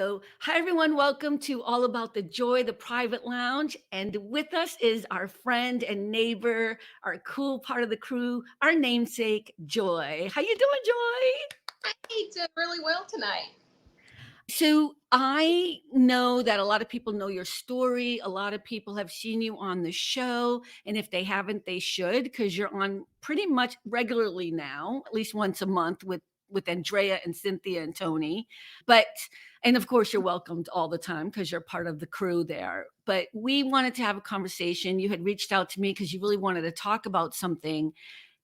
So, hi everyone, welcome to All About the Joy, the private lounge. And with us is our friend and neighbor, our cool part of the crew, our namesake, Joy. How you doing, Joy? Hey, did really well tonight. So, I know that a lot of people know your story. A lot of people have seen you on the show. And if they haven't, they should, because you're on pretty much regularly now, at least once a month with Andrea and Cynthia and Tony. But and of course you're welcomed all the time because you're part of the crew there. But we wanted to have a conversation. You had reached out to me because you really wanted to talk about something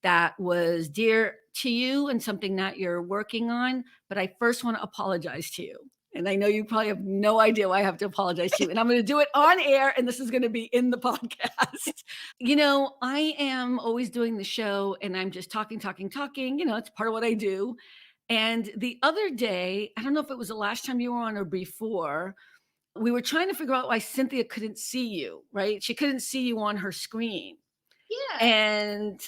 that was dear to you and something that you're working on. But I first want to apologize to you. And I know you probably have no idea why I have to apologize to you. And I'm going to do it on air, and this is going to be in the podcast. I am always doing the show and I'm just talking, talking, talking. It's part of what I do. And the other day, I don't know if it was the last time you were on or before, we were trying to figure out why Cynthia couldn't see you, right? She couldn't see you on her screen. Yeah, And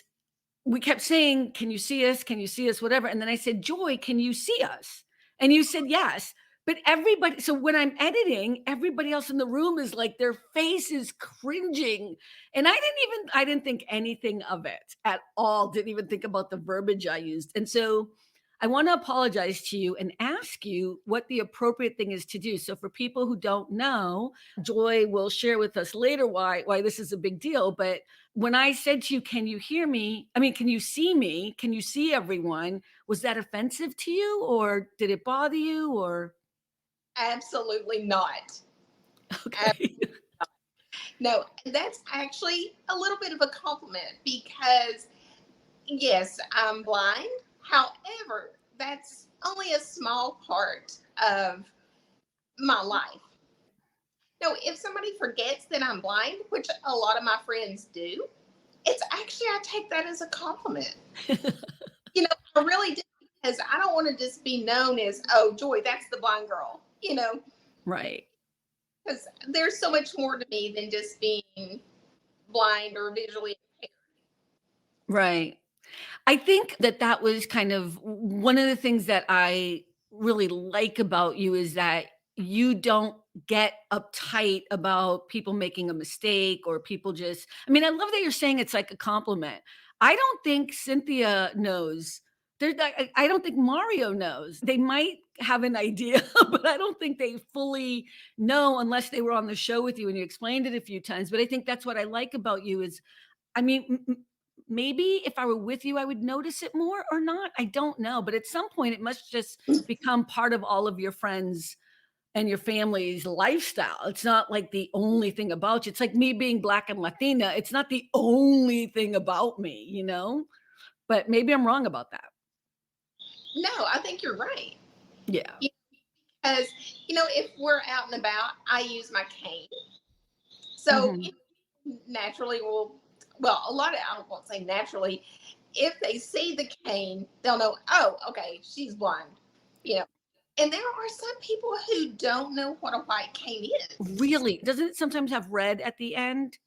we kept saying, "Can you see us? Can you see us?" Whatever. And then I said, "Joy, can you see us?" And you said, "Yes." But everybody, so when I'm editing, everybody else in the room is like, their face is cringing. And I didn't think anything of it at all. Didn't even think about the verbiage I used. And so I want to apologize to you and ask you what the appropriate thing is to do. So for people who don't know, Joy will share with us later why this is a big deal. But when I said to you, "Can you hear me? I mean, can you see me? Can you see everyone?" Was that offensive to you, or did it bother you, or absolutely not. Uh, okay. no, that's actually a little bit of a compliment because, yes, I'm blind. However, that's only a small part of my life. No, if somebody forgets that I'm blind, which a lot of my friends do, it's actually, I take that as a compliment. I really do because I don't want to just be known as, oh, Joy, that's the blind girl, Right. because there's so much more to me than just being blind or visually impaired. Right. I think that that was kind of one of the things that I really like about you is that you don't get uptight about people making a mistake or people just I mean, I love that you're saying it's like a compliment. I don't think Cynthia knows. I don't think Mario knows. They might have an idea, but I don't think they fully know unless they were on the show with you and you explained it a few times. But I think that's what I like about you is I mean, maybe if I were with you, I would notice it more or not. I don't know. But at some point, it must just become part of all of your friends and your family's lifestyle. It's not like the only thing about you. It's like me being Black and Latina. It's not the only thing about me? But maybe I'm wrong about that. No, I think you're right. Yeah. Because, if we're out and about, I use my cane. So Mhm. naturally, well, a lot of, I won't say naturally, if they see the cane, they'll know, oh, okay, she's blind. You know, and there are some people who don't know what a white cane is. Really? Doesn't it sometimes have red at the end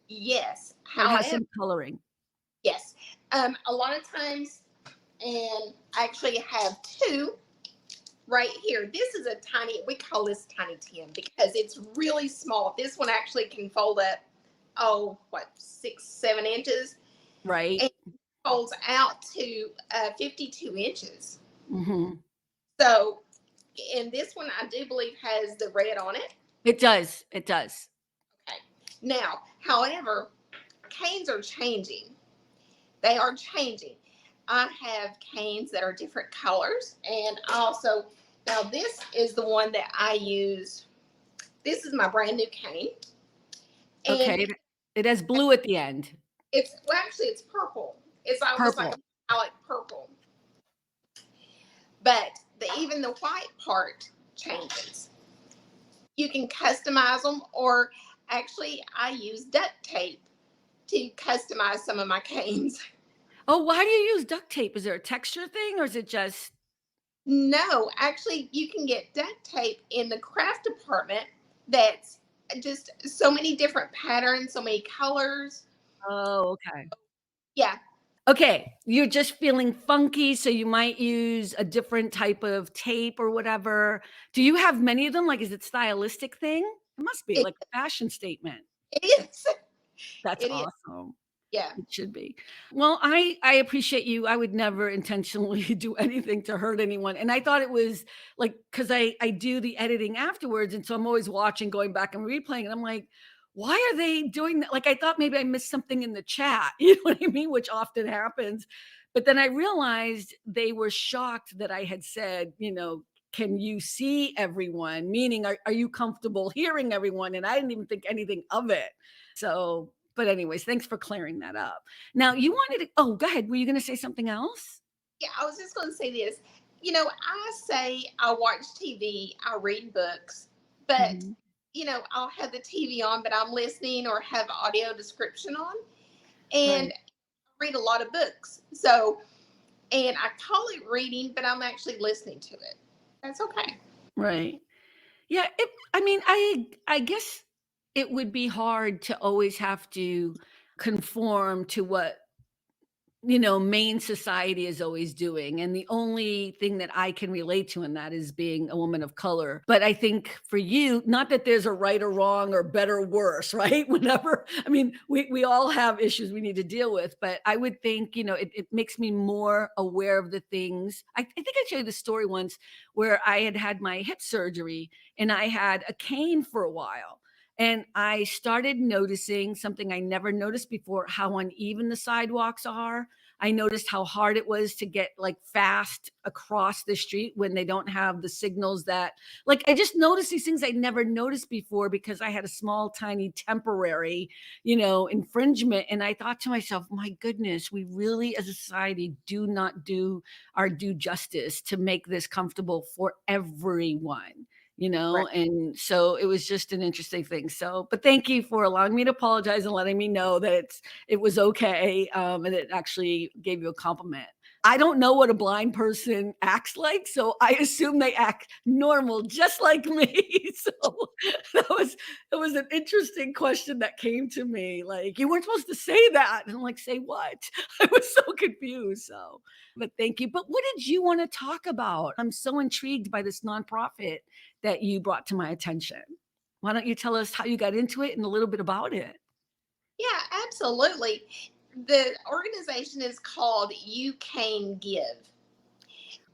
Yes. or it has However, some coloring? yes. A lot of times, and I actually have two right here. This is a tiny, we call this tiny Tim because it's really small. This one actually can fold up, oh, what, 6, 7 inches, Right. and folds out to 52 inches. Mhm. So, and this one I do believe has the red on it. It does. It does. Okay. Now, however, canes are changing. They are changing. I have canes that are different colors, and also now this is the one that I use. This is my brand new cane, and Okay. It has blue at the end. it's, well, actually it's purple. It's almost like a Purple. metallic purple, but even the white part changes. You can customize them, or actually, I use duct tape to customize some of my canes. Oh, why do you use duct tape? Is there a texture thing or is it just No, actually, you can get duct tape in the craft department that's just so many different patterns, so many colors. oh, okay. Yeah. Okay, you're just feeling funky, so you might use a different type of tape or whatever. Do you have many of them? Like, is it stylistic thing? It must be It, like a fashion statement. it is. That's It is. awesome. Yeah. It should be. Well, I appreciate you. I would never intentionally do anything to hurt anyone, and I thought it was, like, because I do the editing afterwards, and so I'm always watching, going back and replaying, and I'm like, "Why are they doing that?" Like, I thought maybe I missed something in the chat, you know what I mean? Which often happens, but then I realized they were shocked that I had said, "Can you see everyone?" Meaning, "Are you comfortable hearing everyone?" And I didn't even think anything of it. So but anyways, thanks for clearing that up. Now you wanted to go ahead. Were you gonna say something else? Yeah, I was just going to say this. I say I watch TV, I read books, but Mhm. I'll have the TV on, but I'm listening or have audio description on, and Right, I read a lot of books. So, and I call it reading, but I'm actually listening to it. That's okay. right. Yeah, I mean, I guess it would be hard to always have to conform to what main society is always doing. And the only thing that I can relate to in that is being a woman of color. But I think for you, not that there's a right or wrong or better or worse, right? Whenever, I mean, we all have issues we need to deal with, but I would think, it makes me more aware of the things. I think I showed you the story once where I had my hip surgery and I had a cane for a while. And I started noticing something I never noticed before, how uneven the sidewalks are. I noticed how hard it was to get like fast across the street when they don't have the signals that, like, I just noticed these things I never noticed before because I had a small, tiny, temporary, infringement. And I thought to myself, my goodness, we really as a society do not do our due justice to make this comfortable for everyone. Right. And so it was just an interesting thing. So, but thank you for allowing me to apologize and letting me know that it was okay, and it actually gave you a compliment. I don't know what a blind person acts like, so I assume they act normal, just like me. So that was an interesting question that came to me. Like, you weren't supposed to say that, and I'm like, say what? I was so confused. So, but thank you. But what did you want to talk about? I'm so intrigued by this nonprofit that you brought to my attention. Why don't you tell us how you got into it and a little bit about it? Yeah, absolutely. The organization is called You Can Give.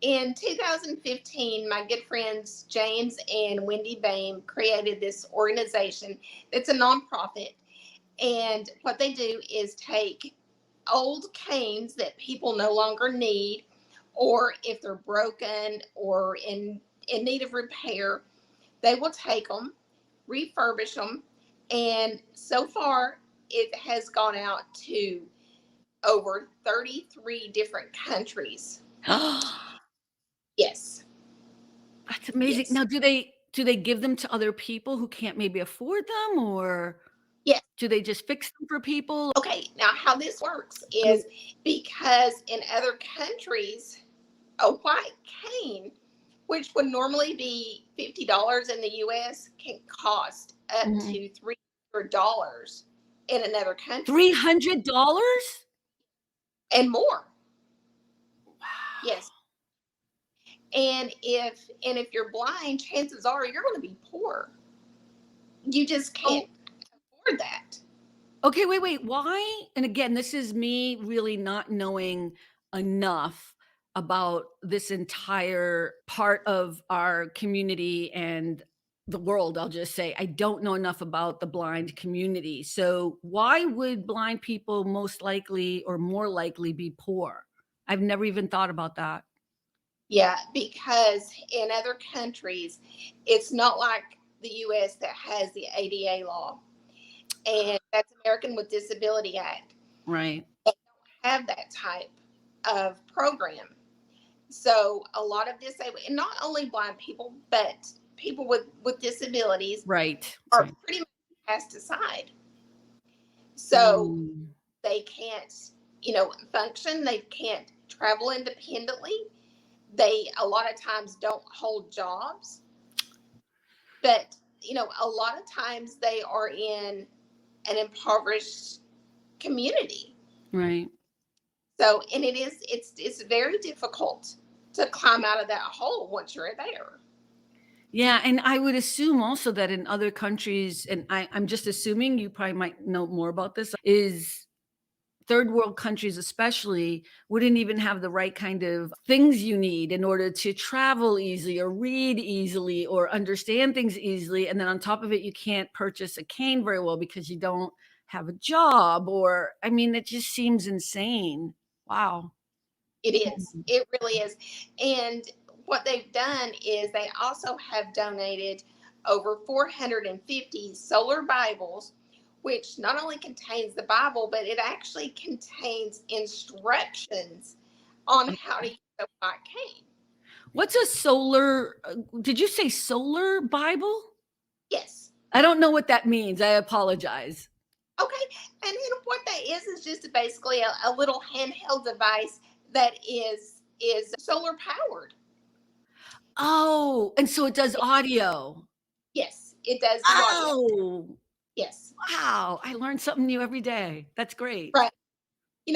In 2015, my good friends James and Wendy Bame created this organization. It's a nonprofit. And what they do is take old canes that people no longer need, or if they're broken or in need of repair, they will take them, refurbish them. And so far, it has gone out to over 33 different countries. Yes. That's amazing. Yes. Now, do they give them to other people who can't maybe afford them, or Yes. do they just fix them for people? Okay. Now, how this works I mean, is because in other countries, a white cane, which would normally be $50 in the US, can cost up mhm. to $300 in another country $300? and more. Wow. Yes. And if you're blind, chances are you're going to be poor. You just can't Oh, afford that. okay, wait. Why? And again, this is me really not knowing enough about this entire part of our community and the world. I'll just say I don't know enough about the blind community. So, why would blind people most likely or more likely be poor? I've never even thought about that. Yeah, because in other countries, it's not like the US that has the ADA law, and that's American with Disability Act. Right. They don't have that type of program. So a lot of disabled, and not only blind people, but people with disabilities Right. are Right. pretty much cast aside. So Mm, they can't, function. They can't travel independently. They a lot of times don't hold jobs, but a lot of times they are in an impoverished community. right. So, and it's very difficult to climb out of that hole once you're there. Yeah, and I would assume also that in other countries, and I'm just assuming you probably might know more about this, is third world countries especially wouldn't even have the right kind of things you need in order to travel easily or read easily or understand things easily. And then on top of it, you can't purchase a cane very well because you don't have a job. Or, I mean, it just seems insane. Wow. It is. It really is. And what they've done is they also have donated over 450 solar Bibles, which not only contains the Bible, but it actually contains instructions on how to use a white cane. What's a solar? Did you say solar Bible? Yes. I don't know what that means. I apologize. Okay. And then what that is just basically a little handheld device that is solar powered. Oh, and so it does audio. Yes, it does do audio. Oh, Yes. wow. I learn something new every day. That's great. Right. We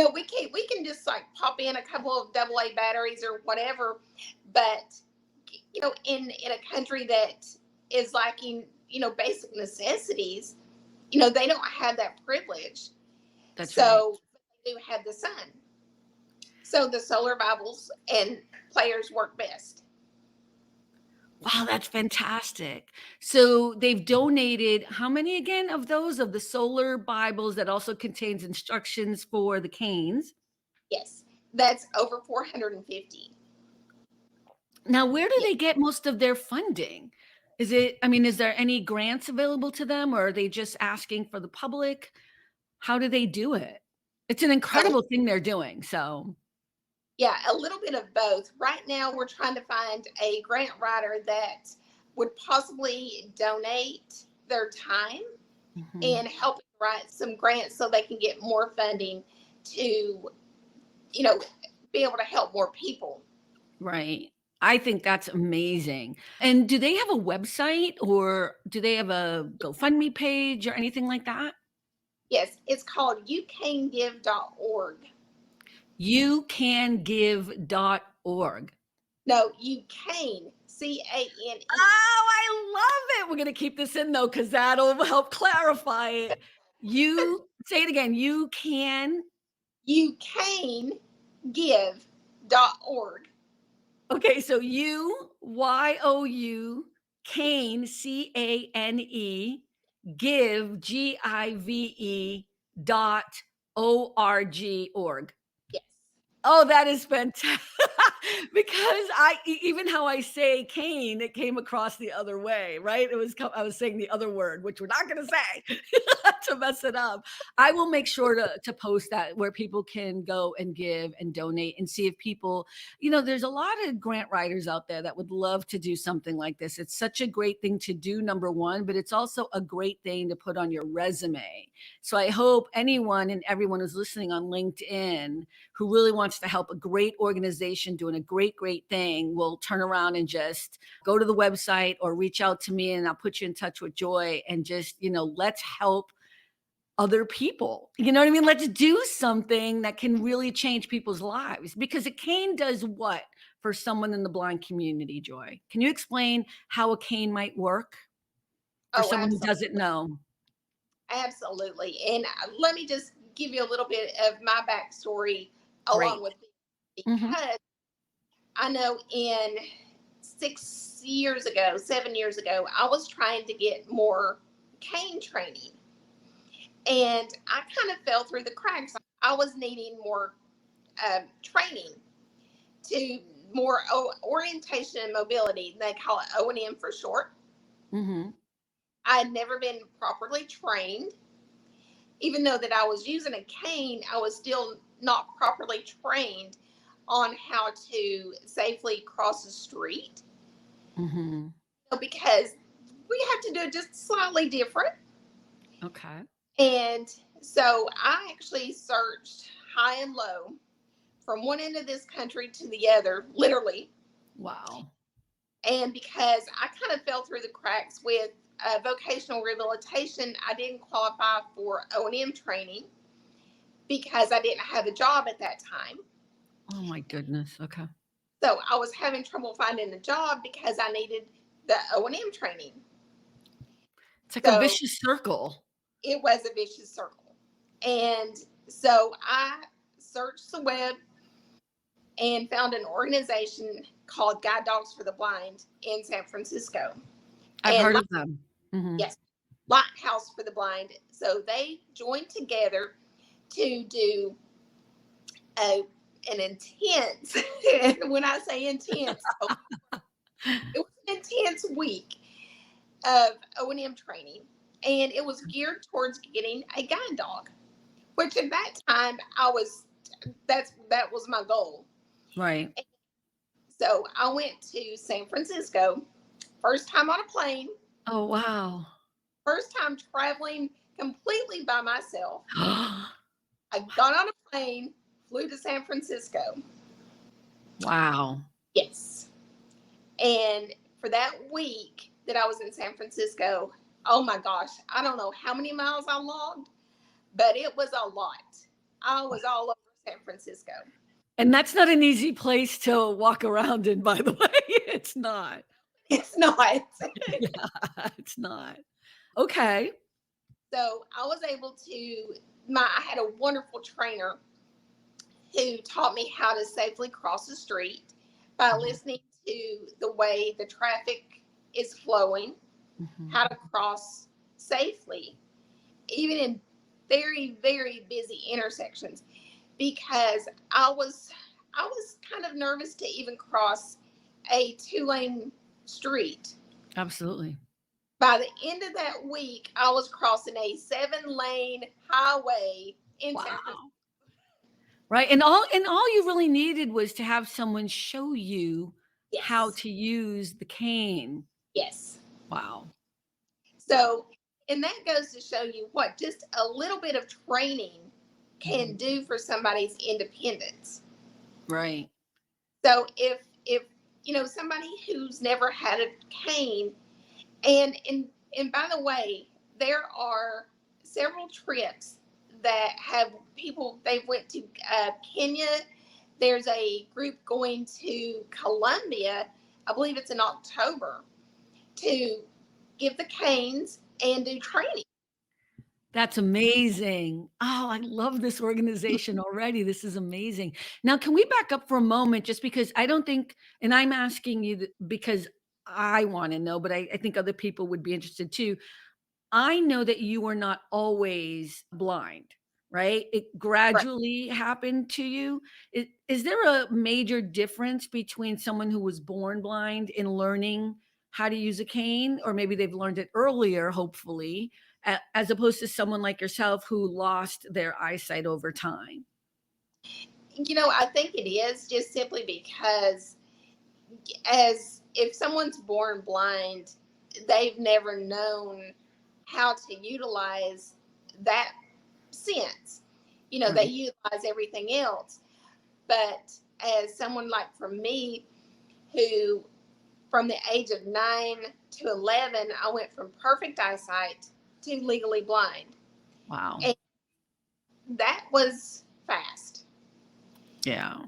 can just like pop in a couple of AA batteries or whatever, but in a country that is lacking basic necessities, they don't have that privilege. That's right. So they do have the sun. So the solar Bibles and players work best. Wow, that's fantastic. So they've donated how many again of those of the solar Bibles that also contains instructions for the canes? Yes, that's over 450. Now, where do Yeah. they get most of their funding? Is it, I mean, is there any grants available to them or are they just asking for the public? How do they do it? It's an A, incredible thing they're doing. So, yeah, a little bit of both. Right now, we're trying to find a grant writer that would possibly donate their time mhm, and help write some grants so they can get more funding to, you know, be able to help more people. right. I think that's amazing. And do they have a website or do they have a GoFundMe page or anything like that? Yes, it's called youcangive.org. Youcangive.org. No, you can, CANE. Oh, I love it. We're gonna keep this in though, because that'll help clarify it. You say it again. You can. You can give.org. Okay, so YOU Cane CANE give GIVE .org. Yes. Oh, that is fantastic because even how I say cane, it came across the other way, right? I was saying the other word, which we're not gonna say to mess it up. I will make sure to post that where people can go and give and donate and see if people, there's a lot of grant writers out there that would love to do something like this. It's such a great thing to do, number one, but it's also a great thing to put on your resume. So I hope anyone and everyone who's listening on LinkedIn who really wants to help a great organization doing a great thing will turn around and just go to the website or reach out to me and I'll put you in touch with Joy and just, let's help other people. You know what I mean? Let's do something that can really change people's lives because a cane does what for someone in the blind community, Joy? Can you explain how a cane might work for Oh, someone who absolutely. doesn't know? Absolutely. And let me just give you a little bit of my backstory along Great. with this, Mhm. because I know in 6 years ago, 7 years ago, I was trying to get more cane training. And I kind of fell through the cracks. I was needing more training to more orientation and mobility. They call it O&M for short. Mhm. I had never been properly trained. Even though that I was using a cane, I was still not properly trained on how to safely cross the street, Mhm. because we have to do it just slightly different. Okay. And so I actually searched high and low from one end of this country to the other, literally. Wow. And because I kind of fell through the cracks with vocational rehabilitation, I didn't qualify for O&M training. because I didn't have a job at that time. Oh my goodness. Okay. So I was having trouble finding a job because I needed the O&M training. It's like a So vicious circle. it was a vicious circle. And so I searched the web and found an organization called Guide Dogs for the Blind in San Francisco. I've And heard of them. Mhm. yes, Lighthouse for the Blind. So they joined together to do a, an intense, when I say intense, it was an intense week of O&M training. And it was geared towards getting a guide dog, which at that time that was my goal. Right. So I went to San Francisco, first time on a plane, Oh, wow. first time traveling completely by myself. I got on a plane, flew to San Francisco. Wow. Yes. And for that week that I was in San Francisco, oh my gosh, I don't know how many miles I logged, but it was a lot. I was all over San Francisco. And that's not an easy place to walk around in, by the way. It's not. It's not. Yeah, it's not. Okay. So I was able to, I had a wonderful trainer who taught me how to safely cross the street by Mhm, listening to the way the traffic is flowing, mhm. how to cross safely, even in very, very busy intersections. Because I was kind of nervous to even cross a 2-lane street. Absolutely. By the end of that week, I was crossing a 7-lane highway in San Francisco. Wow. Right, and all you really needed was to have someone show you how Yes, to use the cane. yes. Wow. Wow. So, and that goes to show you what just a little bit of training can Mhm. do for somebody's independence. Right. So if somebody who's never had a cane, and by the way, there are several trips that have people they've went to Kenya. There's a group going to Colombia. I believe it's in October to give the canes and do training. That's amazing. Oh, I love this organization already. This is amazing. Now, can we back up for a moment just because I don't think, and I'm asking you because I want to know, but I think other people would be interested too. I know that you were not always blind, right? It Right. gradually happened to you. Is there a major difference between someone who was born blind in learning how to use a cane, or maybe they've learned it earlier, hopefully, as opposed to someone like yourself who lost their eyesight over time? I think it is just simply because as if someone's born blind, they've never known how to utilize that sense. They Right. utilize everything else. But as someone like for me, who from the age of 9 to 11, I went from perfect eyesight to legally blind. Wow. And that was fast. Yeah.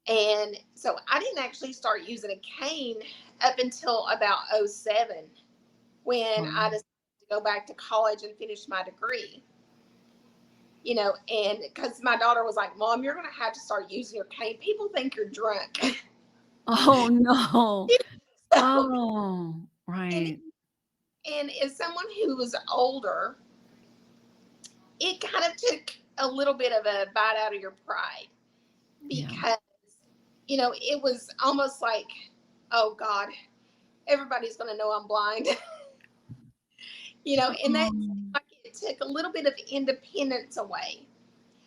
And so I didn't actually start using a cane up until about '07 when I Wow. decided to go back to college and finish my degree. And because my daughter was like, Mom, you're going to have to start using your cane. People think you're drunk. Oh, no. so, Oh, and, right. and as someone who was older, it kind of took a little bit of a bite out of your pride Yeah. because, it was almost like, oh God, everybody's going to know I'm blind. And that Oh. like it took a little bit of independence away.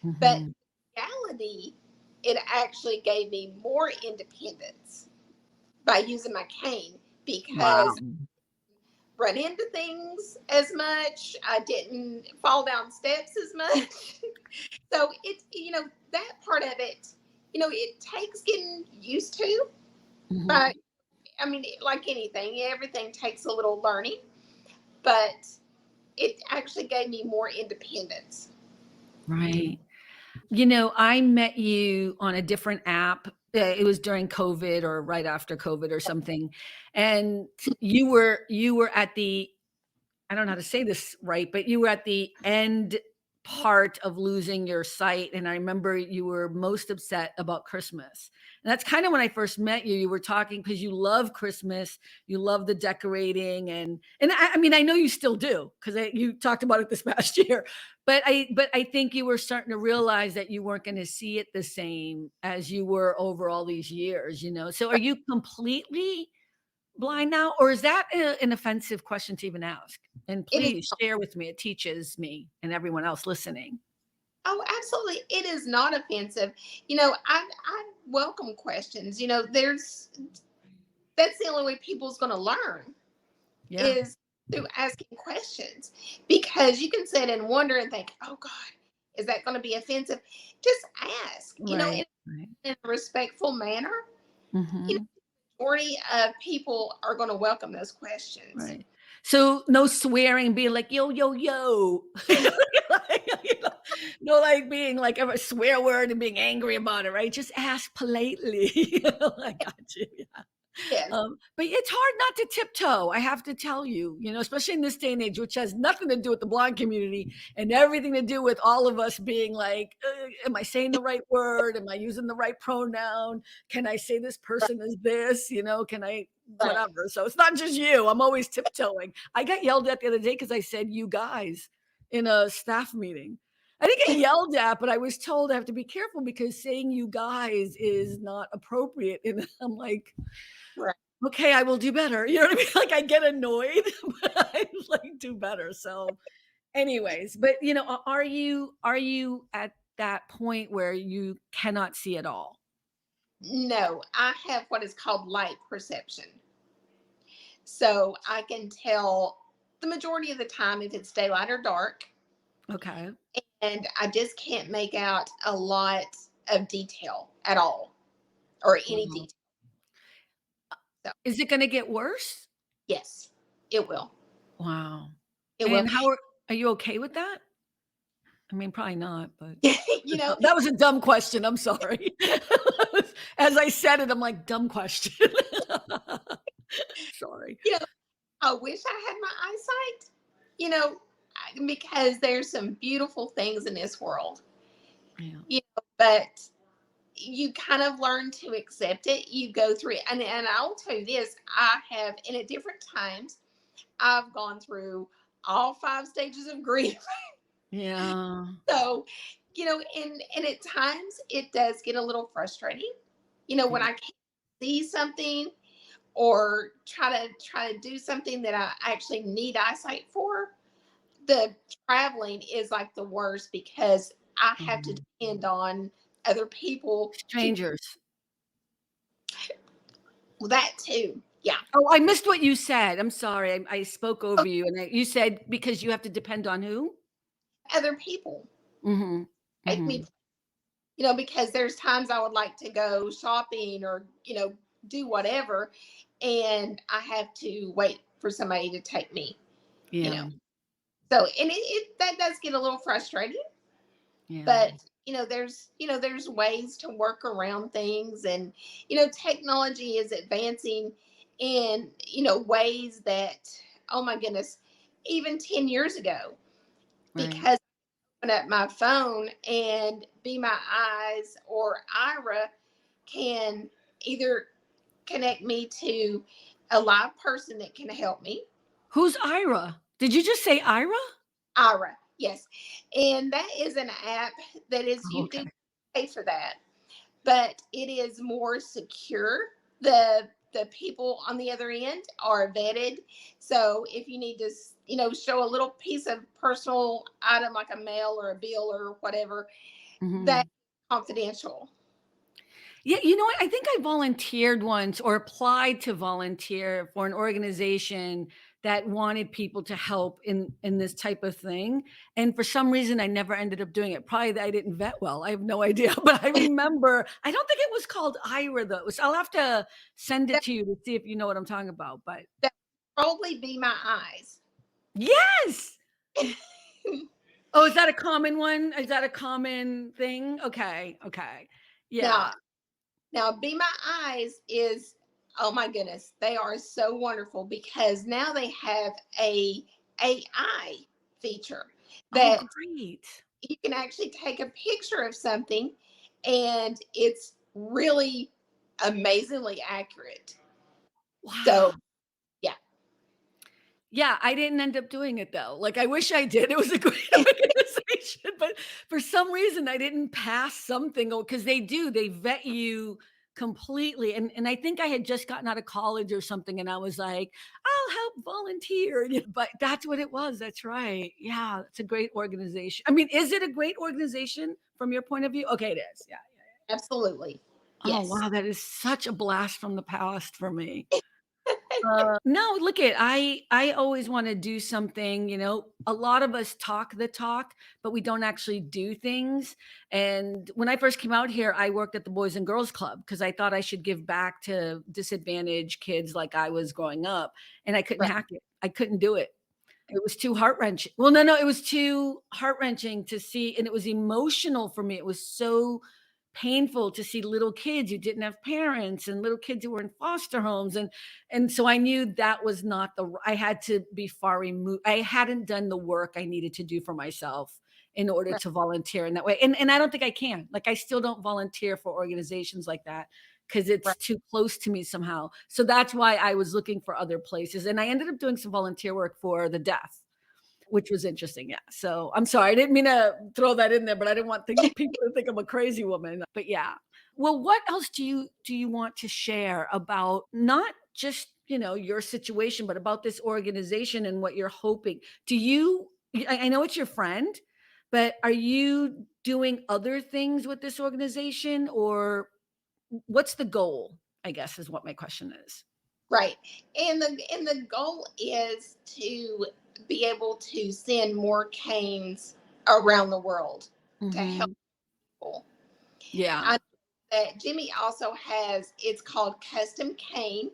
But Mhm. in reality, it actually gave me more independence by using my cane Wow. because I run into things as much. I didn't fall down steps as much. So it's that part of it, it takes getting used to. Mhm. But I mean, like anything, everything takes a little learning. But it actually gave me more independence. Right. I met you on a different app. It was during COVID or right after COVID or something, and you were at the I don't know how to say this right, but you were at the end part of losing your sight, and I remember you were most upset about Christmas. And that's kind of when I first met you. You were talking because you love Christmas, you love the decorating, and I mean I know you still do because you talked about it this past year. But I think you were starting to realize that you weren't going to see it the same as you were over all these years. So are you completely blind now, or is that an offensive question to even ask? And It is. please share with me. It teaches me and everyone else listening. Oh, absolutely. It is not offensive. I welcome questions. That's the only way people's going to learn Yeah. is through asking questions, because you can sit and wonder and think, oh God, is that going to be offensive? Just ask, Right. Right. in a respectful manner. You know, Mhm. majority of people are going to welcome those questions. Right. So no swearing, being like, yo, yo, yo. No, like being like a swear word and being angry about it, right? Just ask politely. I got you. Yeah. Yes, But it's hard not to tiptoe. I have to tell you, especially in this day and age, which has nothing to do with the blind community and everything to do with all of us being like, am I saying the right word? Am I using the right pronoun? Can I say this right, person is this? Can I, right. whatever. So it's not just you. I'm always tiptoeing. I got yelled at the other day because I said, you guys, in a staff meeting. I didn't get yelled at, but I was told I have to be careful because saying you guys is not appropriate. And I'm like, Right. okay, I will do better. You know what I mean? Like I get annoyed, but I like do better. So, anyways, but are you at that point where you cannot see at all? No, I have what is called light perception. So I can tell the majority of the time if it's daylight or dark, Okay. and I just can't make out a lot of detail at all, or any Wow. detail. So Is it going to get worse? yes, it will. Wow. It will. And are you okay with that? I mean, probably not, but you know, that was a dumb question. I'm sorry. As I said it, I'm like, dumb question. Sorry. you know, I wish I had my eyesight. You know, because there's some beautiful things in this world. Yeah. But you kind of learn to accept it. You go through it, and I'll tell you this: I have, and at different times, I've gone through all five stages of grief. Yeah. So, and at times it does get a little frustrating. When Yeah. I can't see something or try to do something that I actually need eyesight for, the traveling is like the worst because I have to Mhm. depend on other people to Strangers. that too. Yeah, Oh, I missed what you said. I'm sorry. I spoke over you, and you said because you have to depend on who? other people Mhm. take me, Mhm. because there's times I would like to go shopping or do whatever, and I have to wait for somebody to take me. You know, Yeah. so and it that does get a little frustrating, Yeah. but there's ways to work around things, and technology is advancing in ways that, oh my goodness, even 10 years ago, Right. because I open up my phone and Be My Eyes or Ira can either connect me to a live person that can help me. Who's Ira? Did you just say Ira? Ira, yes. And that is an app that is, Oh, you do okay. pay for that, but it is more secure. The people on the other end are vetted. So if you need to, show a little piece of personal item like a mail or a bill or whatever, that's Mhm. confidential. Yeah, you know what? I think I volunteered once or applied to volunteer for an organization that wanted people to help in this type of thing, and for some reason, I never ended up doing it. Probably that I didn't vet well. I have no idea, but I remember I don't think it was called Ira though. So I'll have to send it That to you to see if you know what I'm talking about. But that probably Be My Eyes. yes. Oh, is that a common one? Is that a common thing? Okay, okay. Now, Yeah. Be My Eyes is, oh my goodness, they are so wonderful because now they have a AI feature Oh, that great. you can actually take a picture of something and it's really amazingly accurate. So, Wow. yeah. Yeah, I didn't end up doing it though. Like, I wish I did. It was a great organization, but for some reason I didn't pass something because they do, they vet you completely. And I think I had just gotten out of college or something, and I was like, I'll help volunteer. But that's what it was. That's right. Yeah, it's a great organization. I mean, is it a great organization from your point of view? Okay, it is. Yeah. Absolutely. Oh, Yes. wow. That is such a blast from the past for me. No, look at I always wanna do something, a lot of us talk the talk, but we don't actually do things, and when I first came out here, I worked at the Boys and Girls Club because I thought I should give back to disadvantaged kids like I was growing up, and I couldn't Right. hack it. I couldn't do it. It was too heart-wrenching. Well, no, it was too heart-wrenching to see, and it was emotional for me. It was so painful to see little kids who didn't have parents and little kids who were in foster homes, and so I knew that was not I had to be far removed. I hadn't done the work I needed to do for myself in order Right. to volunteer in that way. And I don't think I can. Like, I still don't volunteer for organizations like that because it's Right. too close to me somehow. So that's why I was looking for other places. And I ended up doing some volunteer work for the deaf, which was interesting. Yeah. So I'm sorry. I didn't mean to throw that in there, but I didn't want people to think I'm a crazy woman. But yeah. Well, what else do you want to share about not just, your situation, but about this organization and what you're hoping? Do you I know it's your friend, but are you doing other things with this organization, or what's the goal? I guess is what my question is. Right. And the goal is to be able to send more canes around the world to help Mhm. people. Yeah. I know that Jimmy also has, it's called Custom Cane,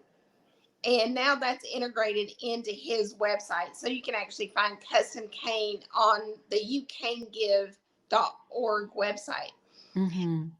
and now that's integrated into his website. So you can actually find Custom Cane on the youcangive.org website. Mhm.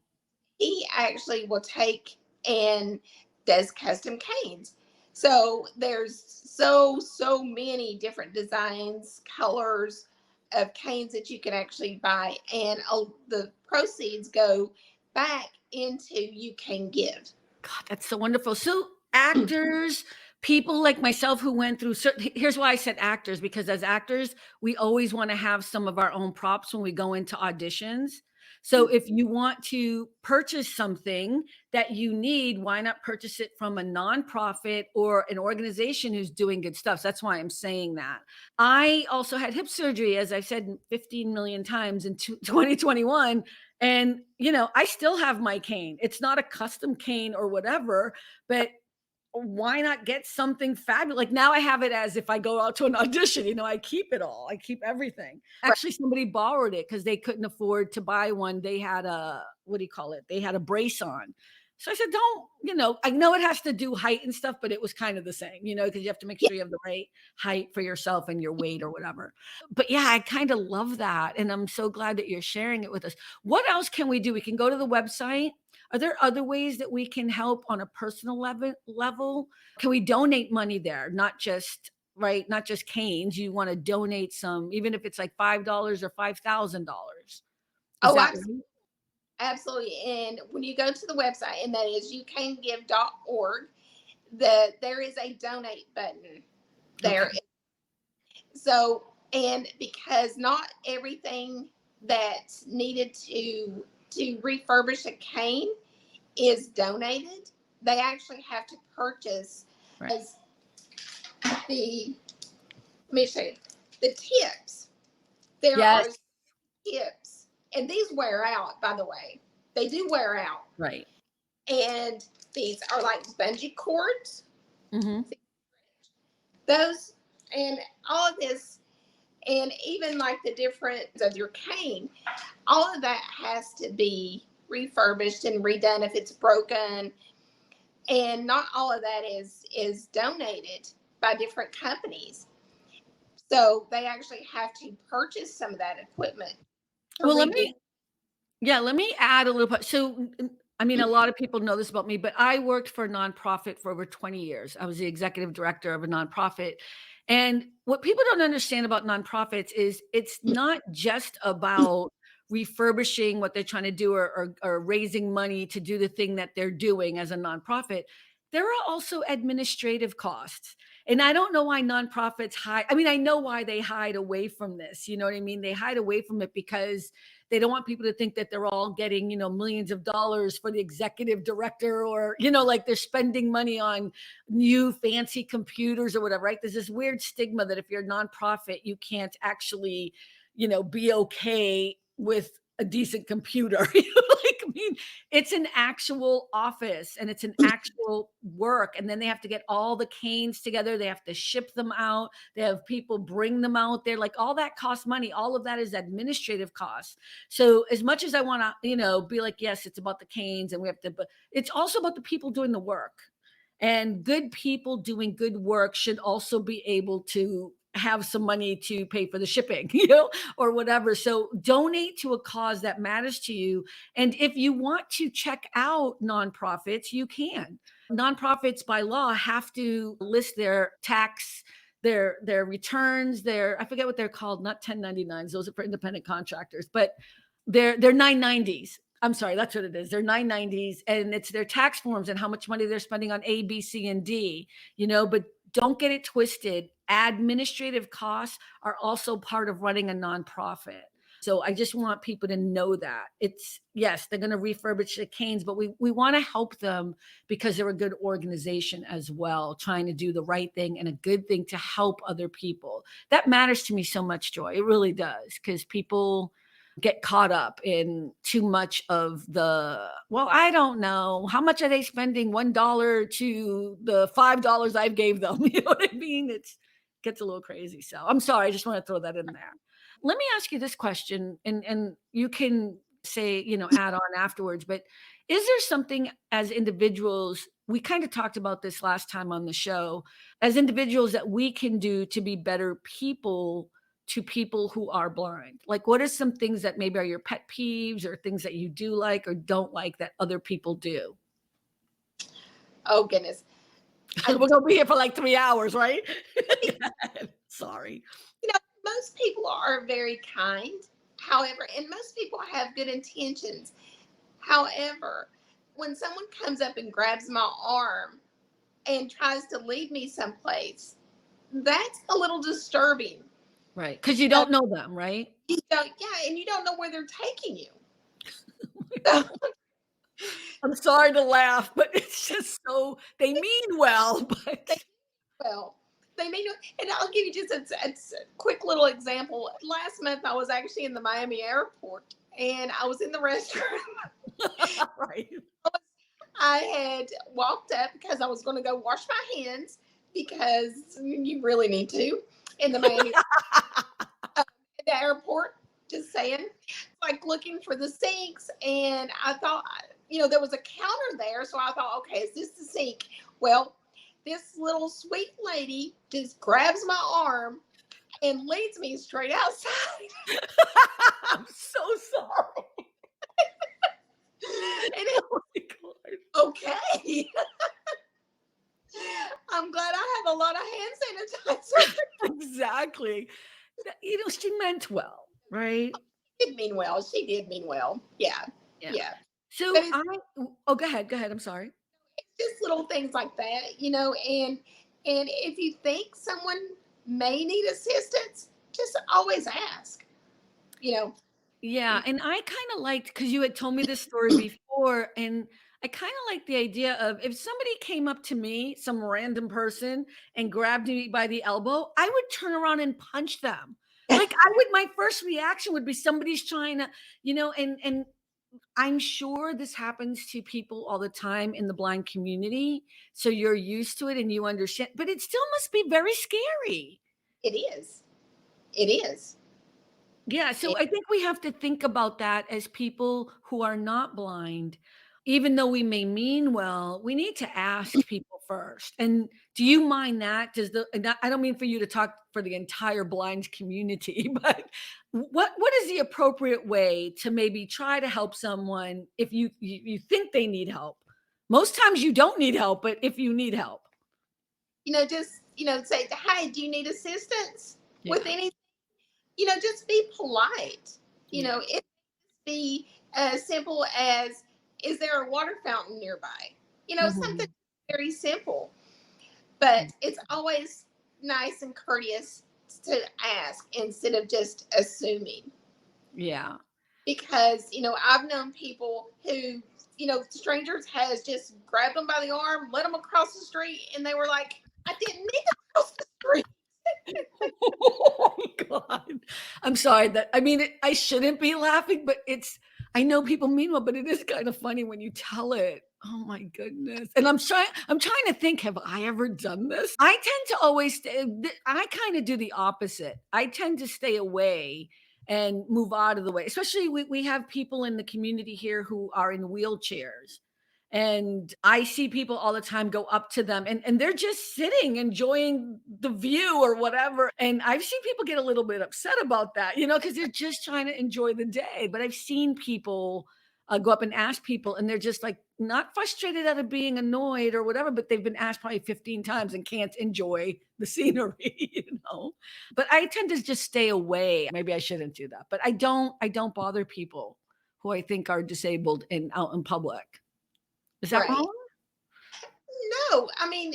He actually will take and does custom canes. So there's so many different designs, colors of canes that you can actually buy, and the proceeds go back into You Can Give. God, that's so wonderful. So actors, people like myself who went through here's why I said actors, because as actors, we always want to have some of our own props when we go into auditions. So if you want to purchase something that you need, why not purchase it from a nonprofit or an organization who's doing good stuff? So that's why I'm saying that. I also had hip surgery, as I've said 15 million times in 2021. And, I still have my cane. It's not a custom cane or whatever, but why not get something fabulous? Like, now I have it as if I go out to an audition, I keep it all. I keep everything. Right, Actually, somebody borrowed it because they couldn't afford to buy one. They had what do you call it? They had a brace on. So I said, don't, I know it has to do height and stuff, but it was kind of the same, because you have to make yeah. sure you have the right height for yourself and your weight or whatever. But yeah, I kind of love that. And I'm so glad that you're sharing it with us. What else can we do? We can go to the website. Are there other ways that we can help on a personal level? Can we donate money there? Not just right, not just canes. You want to donate some, even if it's like $5 or $5,000. Is Oh, that right? absolutely. And when you go to the website, and that is youcangive.org, there is a donate button Okay. there. So, and because not everything that's needed to refurbish a cane is donated, they actually have to purchase Right. as the, let me show you, the tips. There Yes. are tips, and these wear out, by the way. They do wear out. Right. And these are like bungee cords. Mhm. Those, and all of this, and even like the difference of your cane, all of that has to be refurbished and redone if it's broken. And not all of that is donated by different companies. So they actually have to purchase some of that equipment to Well, redo. let me add a little bit. So, I mean, a lot of people know this about me, but I worked for a nonprofit for over 20 years. I was the executive director of a nonprofit. And what people don't understand about nonprofits is it's not just about refurbishing what they're trying to do, or raising money to do the thing that they're doing as a nonprofit. There are also administrative costs. And I don't know why nonprofits hide. I mean, I know why they hide away from this. You know what I mean? They hide away from it because they don't want people to think that they're all getting, millions of dollars for the executive director, or, like they're spending money on new fancy computers or whatever, right? There's this weird stigma that if you're a nonprofit, you can't actually, be okay with a decent computer. Like, I mean, it's an actual office and it's an actual work. And then they have to get all the canes together. They have to ship them out. They have people bring them out there. Like, all that costs money. All of that is administrative costs. So as much as I want to, be like, yes, it's about the canes and we have to, but it's also about the people doing the work. And good people doing good work should also be able to have some money to pay for the shipping, or whatever. So donate to a cause that matters to you. And if you want to check out nonprofits, you can. Nonprofits by law have to list their tax, their returns, their, I forget what they're called, not 1099s, those are for independent contractors, but they're 990s. I'm sorry, that's what it is. They're 990s, and it's their tax forms and how much money they're spending on A, B, C, and D, but don't get it twisted. Administrative costs are also part of running a nonprofit. So I just want people to know that. It's, yes, they're going to refurbish the canes, but we want to help them because they're a good organization as well, trying to do the right thing and a good thing to help other people. That matters to me so much, Joy. It really does, because people get caught up in too much of the, well, I don't know, how much are they spending $1 to the $5 I gave them? You know what I mean? It's gets a little crazy. So I'm sorry, I just want to throw that in there. Let me ask you this question, and you can say, add on afterwards, but is there something as individuals, we kind of talked about this last time on the show, as individuals that we can do to be better people to people who are blind? Like, what are some things that maybe are your pet peeves, or things that you do like or don't like that other people do? Oh goodness. I We're gonna be here for like 3 hours, right? Sorry. Most people are very kind. However, and most people have good intentions. However, when someone comes up and grabs my arm and tries to lead me someplace, that's a little disturbing. Right. Because you Uh, don't know them, right? you don't, yeah, and you don't know where they're taking you. I'm sorry to laugh, but it's just so they mean well, They, but well, they may know, and I'll give you just a quick little example. Last month, I was actually in the Miami airport, and I was in the restroom. right. I had walked up because I was going to go wash my hands because you really need to in the Miami the airport. Just saying, like looking for the sinks, and I thought, there was a counter there, so I thought, okay, is this the sink? Well, this little sweet lady just grabs my arm and leads me straight outside. I'm so sorry. And it's Oh my god. okay. I'm glad I have a lot of hand sanitizer. Exactly. She meant well, right? Did mean well. She did mean well. Yeah, Yeah. yeah. But So it's I oh, go ahead, go ahead, I'm sorry. just little things like that, and if you think someone may need assistance, just always ask. You know, Yeah, and I kinda liked, because you had told me this story before, and I kinda like the idea of, if somebody came up to me, some random person, and grabbed me by the elbow, I would turn around and punch them. Like, I would my first reaction would be somebody's trying to, and I'm sure this happens to people all the time in the blind community, so you're used to it and you understand, but it still must be very scary. it is. It is. Yeah, so It, I think we have to think about that as people who are not blind. even though we may mean well, we need to ask people first. And do you mind that? Does the and I don't mean for you to talk for the entire blind community, but what is the appropriate way to maybe try to help someone if you think they need help? Most times you don't need help, but if you need help. Just, say, "Hey, do you need assistance with Yeah. anything?" Just be polite. Yeah. It be as simple as, "Is there a water fountain nearby?" Something Mhm. very simple. But it's always nice and courteous to ask instead of just assuming. Yeah. Because, I've known people who, strangers has just grabbed them by the arm, led them across the street, and they were like, "I didn't need to cross the street." Oh my god. I'm sorry that I mean, I shouldn't be laughing, but I know people mean well, but it is kind of funny when you tell it. Oh my goodness. And I'm trying to think, have I ever done this? I tend to always I kind of do the opposite. I tend to stay away and move out of the way. Especially we have people in the community here who are in wheelchairs. And I see people all the time go up to them and they're just sitting enjoying the view or whatever. And I've seen people get a little bit upset about that, because they're just trying to enjoy the day. But I've seen people go up and ask people, and they're just like not frustrated out of being annoyed or whatever, but they've been asked probably 15 times and can't enjoy the scenery, But I tend to just stay away. Maybe I shouldn't do that, but I don't bother people who I think are disabled and out in public. Is that Right. wrong? No, I mean,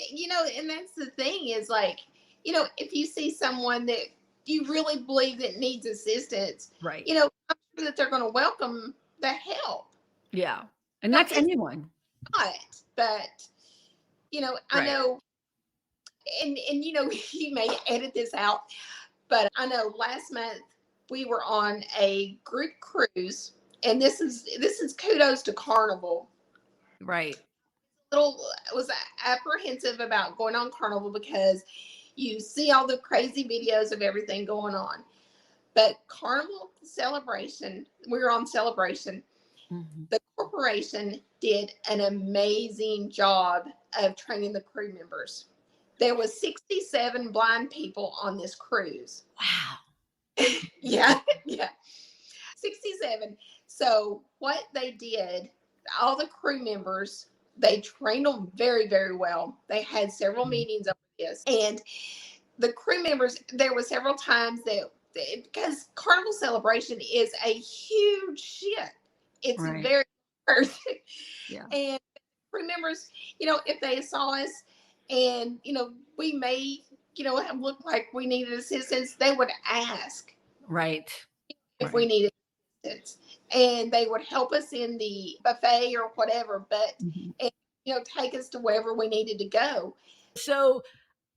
and that's the thing is like, if you see someone that you really believe that needs assistance, Right. I'm sure that they're going to welcome the help. Yeah. And that's It's anyone. not, but, I Right. know, and, you may edit this out, but I know last month we were on a group cruise, and this is kudos to Carnival. Right. Little was apprehensive about going on Carnival because you see all the crazy videos of everything going on. But Carnival Celebration, we were on Celebration. Mhm. The corporation did an amazing job of training the crew members. There was 67 blind people on this cruise. Wow. Yeah, yeah. 67. So what they did, all the crew members, they trained them very, very well. They had several Mhm. meetings over this. And the crew members, there were several times that because Carnival Celebration is a huge ship. It's Right. very hard. Yeah. And crew members, if they saw us and, we may, have looked like we needed assistance, they would ask Right. if we Right. needed assistance, and they would help us in the buffet or whatever, but Mhm. and, take us to wherever we needed to go. So,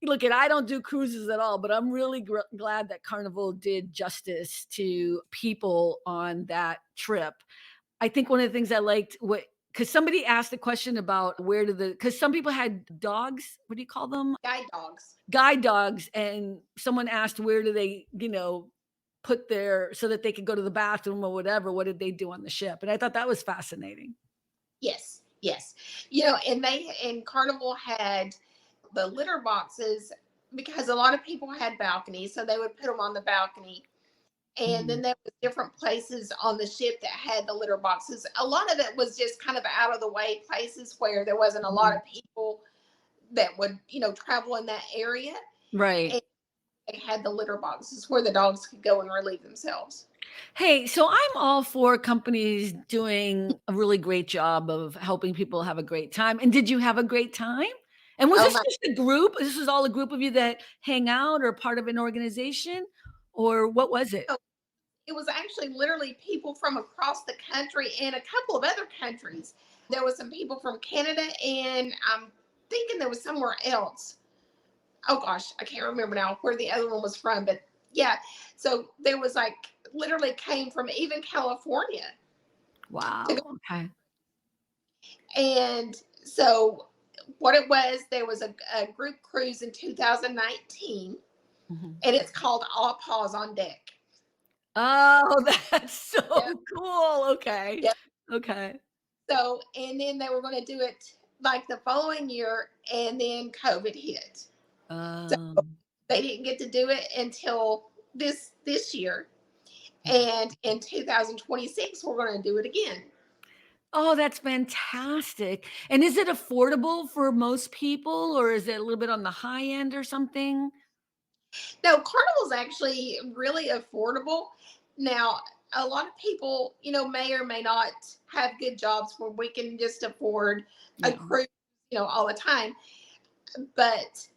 look, I don't do cruises at all, but I'm really glad that Carnival did justice to people on that trip. I think one of the things I liked what because somebody asked the question about where do the because some people had dogs. What do you call them? Guide dogs. Guide dogs, and someone asked where do they, put their so that they could go to the bathroom or whatever. What did they do on the ship? And I thought that was fascinating. Yes, yes. And they and Carnival had the litter boxes because a lot of people had balconies, so they would put them on the balcony. And Mhm. then there was different places on the ship that had the litter boxes. A lot of it was just kind of out of the way places where there wasn't a lot Mhm. of people that would, travel in that area. Right. And they had the litter boxes where the dogs could go and relieve themselves. Hey, so I'm all for companies doing a really great job of helping people have a great time. And did you have a great time? And was Oh this my! just a group? This was all a group of you that hang out or part of an organization? Or what was it? No, it was actually literally people from across the country and a couple of other countries. There was some people from Canada, and I'm thinking there was somewhere else. Oh gosh, I can't remember now where the other one was from, but yeah. So there was like literally came from even California to go. Wow. Okay. And so what it was, there was a group cruise in 2019, Mhm. and it's called All Paws on Deck. Oh, that's Yeah, so cool. Okay. yeah. Okay. So, and then they were going to do it like the following year, and then COVID hit. So Um, they didn't get to do it until this year. And in 2026, we're going to do it again. oh, that's fantastic. And is it affordable for most people, or is it a little bit on the high end or something? No, Carnival's actually really affordable. Now, a lot of people, may or may not have good jobs where we can just afford a Yeah. cruise, all the time. But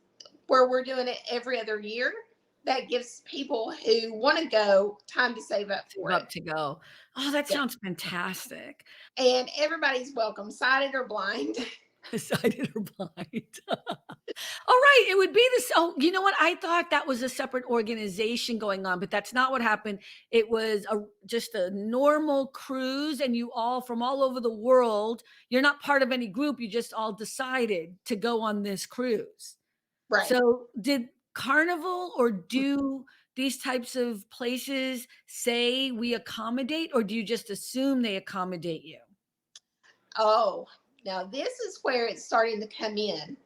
where we're doing it every other year, that gives people who want to go time to save up Save for up it. to go. Oh, that Yeah. sounds fantastic. And everybody's welcome, sighted or blind. Decided or blind. All right, it would be this. Oh, you know what? I thought that was a separate organization going on, but that's not what happened. It was just a normal cruise, and you all from all over the world. You're not part of any group. You just all decided to go on this cruise. Right. So, did Carnival or do these types of places say we accommodate, or do you just assume they accommodate you? Oh, now this is where it's starting to come in.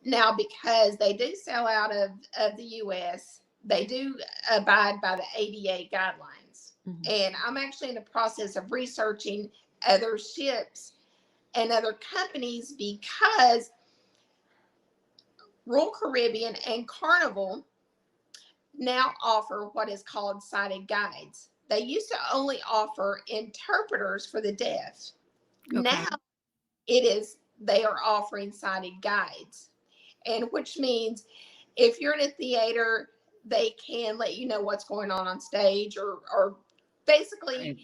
Now, because they do sell out of the US, they do abide by the ADA guidelines. Mhm. And I'm actually in the process of researching other ships and other companies because Royal Caribbean and Carnival now offer what is called sighted guides. They used to only offer interpreters for the deaf. Okay. Now they are offering sighted guides, and which means if you're in a theater, they can let you know what's going on stage, or basically Right.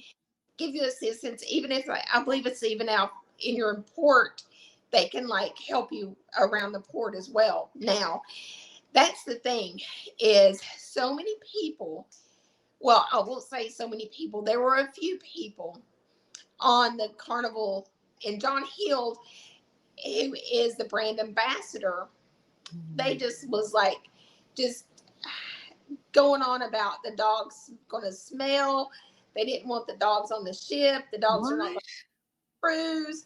give you assistance. Even if I believe it's even out in your port, they can like help you around the port as well. Now, that's the thing, is so many people, well, I won't say so many people, there were a few people on the Carnival, and John Hill, who is the brand ambassador, they Mhm. just was like, just going on about the dogs going to smell. They didn't want the dogs on the ship. The dogs are not What? going to cruise,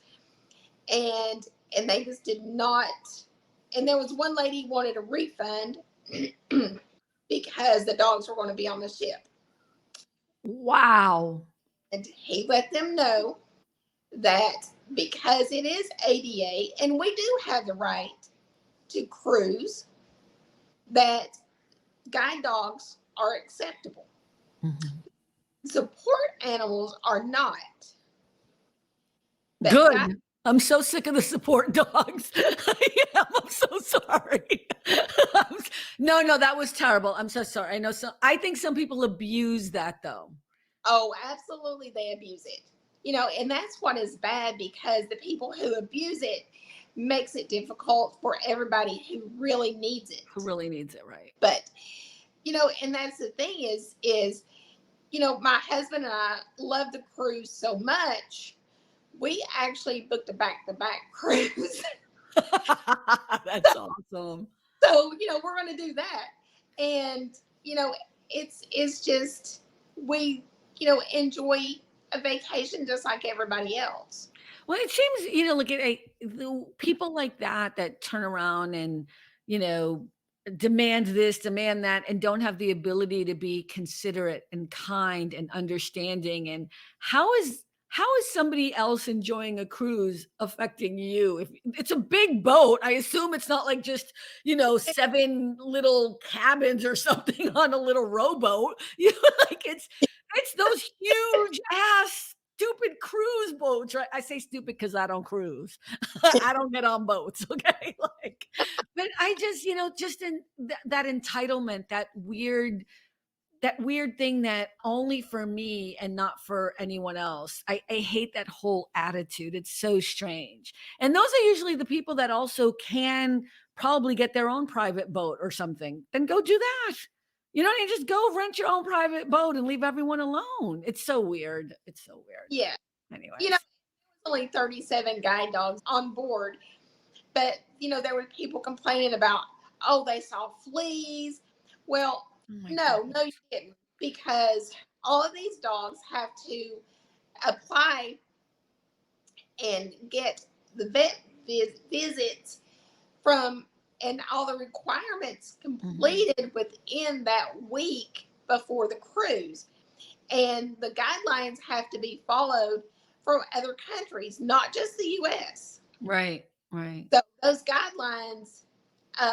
and they just did not. And there was one lady who wanted a refund because the dogs were going to be on the ship, Wow. and he let them know that because it is ADA and we do have the right to cruise, that guide dogs are acceptable. Mhm. Support animals are not, but guide. Good. I'm so sick of the support dogs. I am. I'm so sorry. No, no, that was terrible. I'm so sorry. I think some people abuse that though. Oh, absolutely, they abuse it. And that's what is bad, because the people who abuse it makes it difficult for everybody who really needs Who it. really needs it, right? But and that's the thing, my husband and I love the cruise so much. We actually booked a back-to-back cruise. That's awesome. So, we're going to do that. And, it's just, we, enjoy a vacation just like everybody else. Well, it seems, look at the people like that that turn around and, you know, demand this, demand that, and don't have the ability to be considerate and kind and understanding. And how is somebody else enjoying a cruise affecting you? If it's a big boat, I assume it's not like just, seven little cabins or something on a little rowboat. Like it's those huge ass stupid cruise boats, right? I say stupid because I don't cruise. I don't get on boats, okay? Like, but I just, just in that entitlement, that weird thing that only for me and not for anyone else. I hate that whole attitude. It's so strange. And those are usually the people that also can probably get their own private boat or something. Then go do that. You just go rent your own private boat and leave everyone alone. It's so weird. It's so weird. Yeah. You know, Anyways. only 37 guide dogs on board, but, there were people complaining about, oh, they saw fleas. Well, Oh my no, goodness. you didn't, because all of these dogs have to apply and get the vet visits from and all the requirements Mhm. completed within that week before the cruise. And the guidelines have to be followed for other countries, not just the US. Right, right. So those guidelines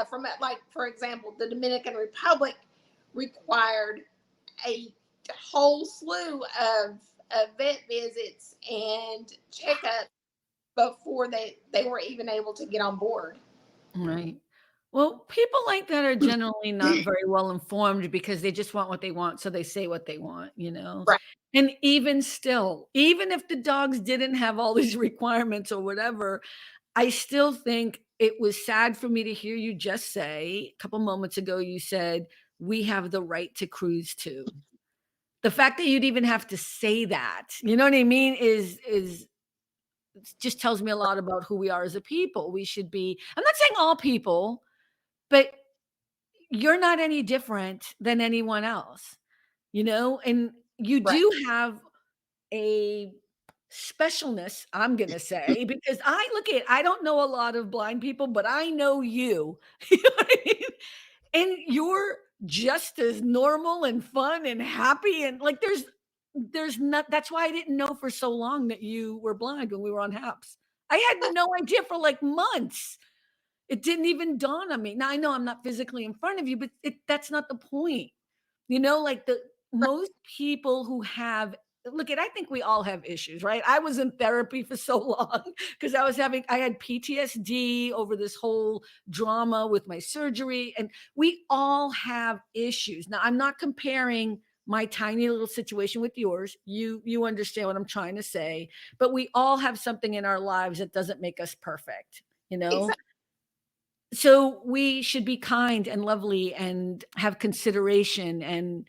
from like, for example, the Dominican Republic required a whole slew of vet visits and checkups before they were even able to get on board. Right. Well, people like that are generally not very well informed because they just want what they want, so they say what they want, you know? Right, And even still, even if the dogs didn't have all these requirements or whatever, I still think it was sad for me to hear you just say, a couple moments ago, you said, "We have the right to cruise too." The fact that you'd even have to say that, you know what I mean, is just tells me a lot about who we are as a people. We should be I'm not saying all people, but you're not any different than anyone else, you know? And you right, do have a specialness, I'm gonna say, because I don't know a lot of blind people, but I know you. You know what I mean? And you're just as normal and fun and happy and like there's not that's why I didn't know for so long that you were blind when we were on Haps. I had no idea for like months. It didn't even dawn on me. Now I know I'm not physically in front of you, but that's not the point. You know, like the right. most people who have look at I think we all have issues, right? I was in therapy for so long because I had PTSD over this whole drama with my surgery and we all have issues. Now I'm not comparing my tiny little situation with yours. You understand what I'm trying to say, but we all have something in our lives that doesn't make us perfect, you know? Exactly. So we should be kind and lovely and have consideration and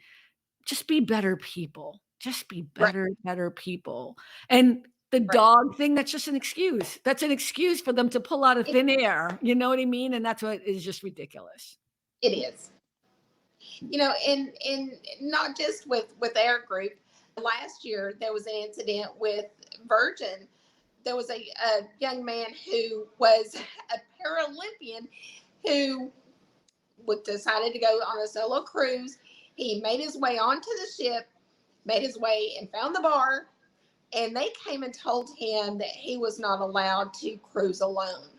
just be better people. Just be Right, better people. And the right. dog thing, that's just an excuse. That's an excuse for them to pull out of It, thin air. You know what I mean? And that's what is just ridiculous. it is. And not just with our group. Last year there was an incident with Virgin. There was a young man who was a Paralympian who decided to go on a solo cruise. He made his way onto the ship, made his way and found the bar, and they came and told him that he was not allowed to cruise alone.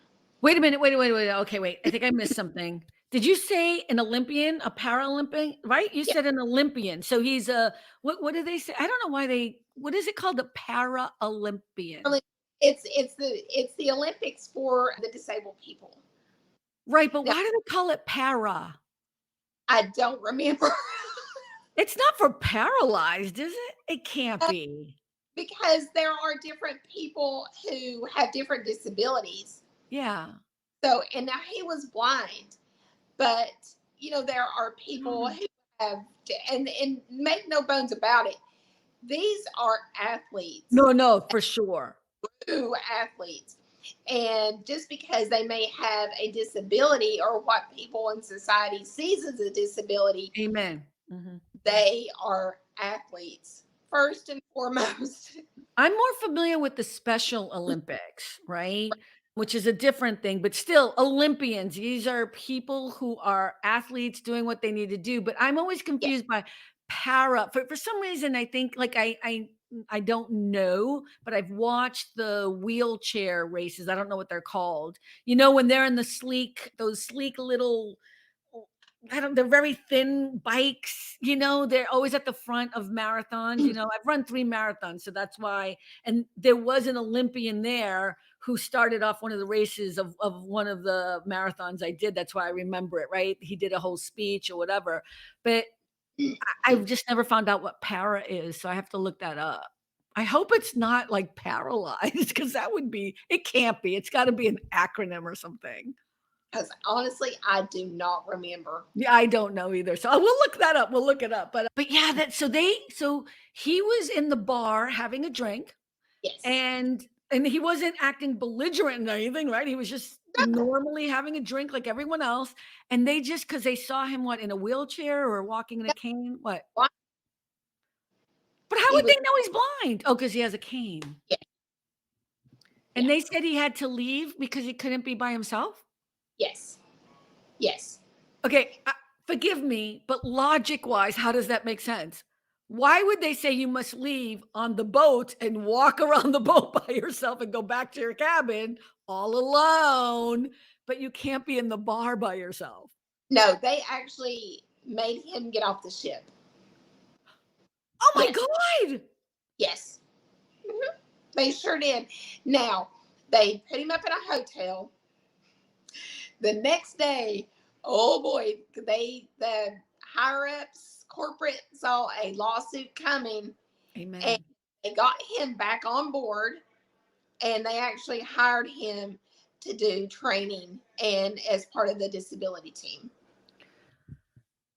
Wait a minute. Wait. Okay, wait. I think I missed something. Did you say an Olympian, a Paralympic, right? You Yeah, said an Olympian. So he's a what do they say? I don't know why they what is it called? The Paralympian. really, it's the Olympics for the disabled people. Right, but Now, why do they call it para? I don't remember. It's not for paralyzed, is it? It can't be. Because there are different people who have different disabilities. Yeah. So, and now he was blind, but there are people Mm. who have, and make no bones about it, these are athletes, No, for sure. true athletes. And just because they may have a disability or what people in society sees as a disability, Amen. Mhm. they are athletes first and foremost. I'm more familiar with the Special Olympics, right? Which is a different thing, but still Olympians. These are people who are athletes doing what they need to do. But I'm always Yeah, confused by para. For some reason, I think like I don't know, but I've watched the wheelchair races. I don't know what they're called. You know, when they're in those sleek little I don't they're very thin bikes, you know, they're always at the front of marathons, you know, I've run 3 marathons, so that's why and there was an Olympian there who started off one of the races of one of the marathons I did, that's why I remember it, right? He did a whole speech or whatever, but I've just never found out what para is, so I have to look that up. I hope it's not, like, paralyzed because that would be it can't be, it's gotta be an acronym or something. because honestly, I do not remember. Yeah, I don't know either. So we'll look that up. We'll look it up. But yeah, that so he was in the bar having a drink Yes. and he wasn't acting belligerent or anything, right? He was just normally having a drink like everyone else. And they just because they saw him what in a wheelchair or walking in a cane. What? Why? But how He would was, they know he's blind? Oh, because he has a cane. yeah, And Yeah. they said he had to leave because he couldn't be by himself? Yes. Yes. Okay, forgive me, but logic-wise, how does that make sense? Why would they say you must leave on the boat and walk around the boat by yourself and go back to your cabin all alone, but you can't be in the bar by yourself? No, they actually made him get off the ship. Oh my Yes. god! Yes. Mhm. They sure did. Now, they put him up in a hotel. The next day, oh boy, the higher ups, corporate saw a lawsuit coming, and Amen. they got him back on board, and they actually hired him to do training and as part of the disability team.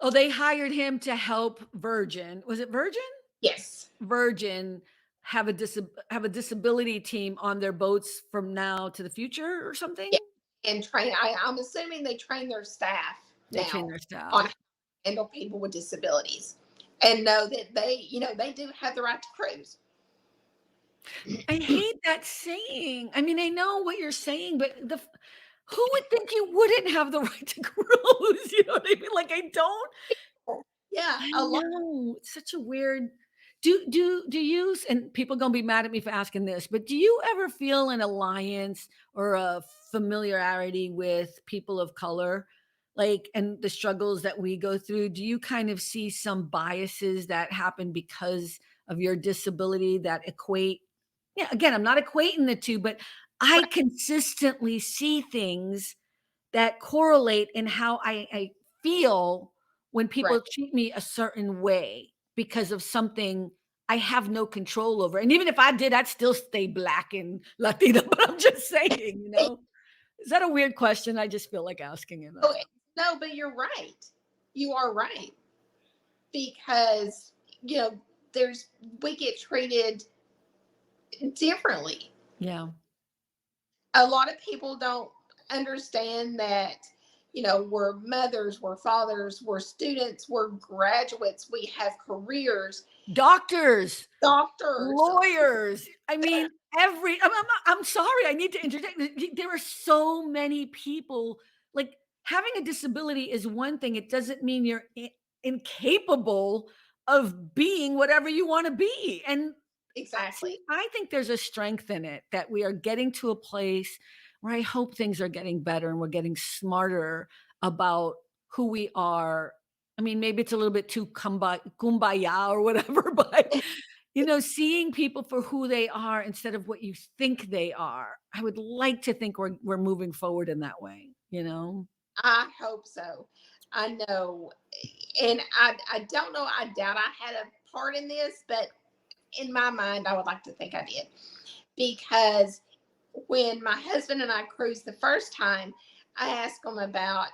Oh, they hired him to help Virgin. Was it Virgin? Yes. Virgin have a disability team on their boats from now to the future or Yeah. something? And train. I'm assuming they train their staff They train now their staff. on how to handle people with disabilities, and know that they do have the right to cruise. I hate that saying. I mean, I know what you're saying, but who would think you wouldn't have the right to cruise? You know what I mean? Like, Yeah, I a lot. know, it's such a weird do you and people gonna be mad at me for asking this, but do you ever feel an alliance or a familiarity with people of color? Like, and the struggles that we go through, do you kind of see some biases that happen because of your disability that equate yeah, again, I'm not equating the 2, but I Right, consistently see things that correlate in how I feel when right. people treat me a certain way because of something I have no control over. And even if I did, I'd still stay black and Latina, but I'm just saying, you know? Is that a weird question? I just feel like asking it, Oh, that's all. no, but you're right. You are right because you know there's we get treated differently. Yeah. A lot of people don't understand that we're mothers, we're fathers, we're students, we're graduates, we have careers, Doctors, doctors. lawyers. I mean, I'm sorry, I need to interject. There are so many people, like, having a disability is one thing, it doesn't mean you're incapable of being whatever you wanna be, and see, Exactly. I think there's a strength in it that we are getting to a place where I hope things are getting better and we're getting smarter about who we are. I mean, maybe it's a little bit too kumbaya or whatever, but seeing people for who they are instead of what you think they are. I would like to think we're moving forward in that way, you know? I hope so. I know, and I don't know. I doubt I had a part in this, but in my mind, I would like to think I did because when my husband and I cruised the first time, I asked them about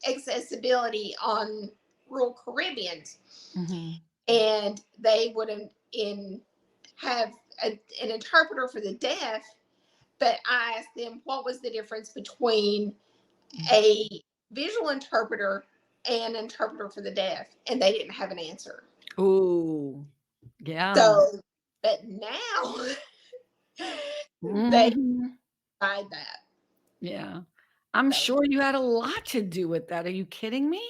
accessibility on rural Caribbeans, Mhm. and they would have an interpreter for the deaf. But I asked them what was the difference between a visual interpreter and interpreter for the deaf, and they didn't have an answer. Ooh, yeah. So, but now they Mhm. tried that. Yeah. I'm So sure you had a lot to do with that. Are you kidding me?